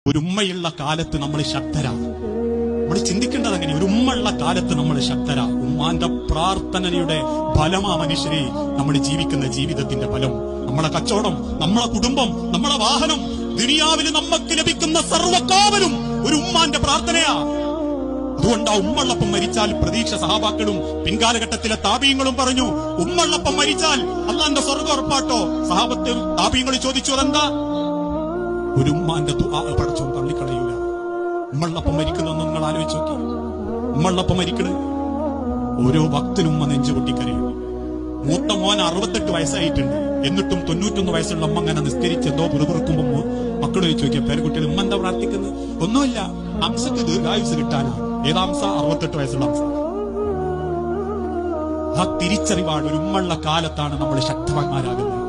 ഒരു ഉമ്മയുള്ള കാലത്ത് നമ്മൾ ശക്തരാണ്. നമ്മൾ ചിന്തിക്കേണ്ടത് അങ്ങനെ, ഒരു ഉമ്മയുള്ള കാലത്ത് നമ്മൾ ശക്തരാ. ഉമ്മാന്റെ പ്രാർത്ഥനയുടെ ഫലമാ മനുഷ്യരെ നമ്മൾ ജീവിക്കുന്ന ജീവിതത്തിന്റെ ഫലം. നമ്മളെ കച്ചവടം, നമ്മളെ കുടുംബം, നമ്മളെ വാഹനം, ദുനിയാവിൽ നമുക്ക് ലഭിക്കുന്ന സർവ്വകാവലും ഒരു ഉമ്മാന്റെ പ്രാർത്ഥനയാ. അതുകൊണ്ട് ആ ഉമ്മള്ളപ്പം മരിച്ചാൽ പ്രതീക്ഷ സഹാബാക്കളും പിൻകാലഘട്ടത്തിലെ താബീങ്ങളും പറഞ്ഞു, ഉമ്മള്ളപ്പം മരിച്ചാൽ അള്ളാന്റെ സ്വർഗ്ഗം ഉറപ്പാട്ടോ. സഹാബത്ത് താബീങ്ങൾ ചോദിച്ചു, അതെന്താ? ഒരു ഉമ്മാന്റെ ദുആ പടച്ചോൻ തള്ളിക്കളയൂല. ഉമ്മള്ളപ്പം മരിക്കുന്നൊന്നും നിങ്ങൾ ആലോചിച്ച് നോക്കി. ഉമ്മള്ളപ്പം മരിക്കണ് ഓരോ ഭക്തനും ഉമ്മ നെഞ്ചുപൊട്ടിക്കരയും. മൂത്ത മോൻ 68 വയസ്സായിട്ടുണ്ട്, എന്നിട്ടും 91 വയസ്സുള്ള അമ്മ അങ്ങനെ നിസ്കരിച്ച് എന്തോ പുറകുറുക്കുമ്പോ മക്കള് ചോദിച്ചു നോക്കിയ പേരക്കുട്ടികൾ, ഉമ്മ എന്താ പ്രാർത്ഥിക്കുന്നത്? ഒന്നുമില്ല, അംസക്ക് ദീർഘായുസ് കിട്ടാനാ. ഏതാ അംസ? 68 വയസ്സുള്ള അംസ. ആ തിരിച്ചറിവാണ് ഒരു ഉമ്മള്ള കാലത്താണ് നമ്മൾ ശക്തന്മാരാകുന്നത്.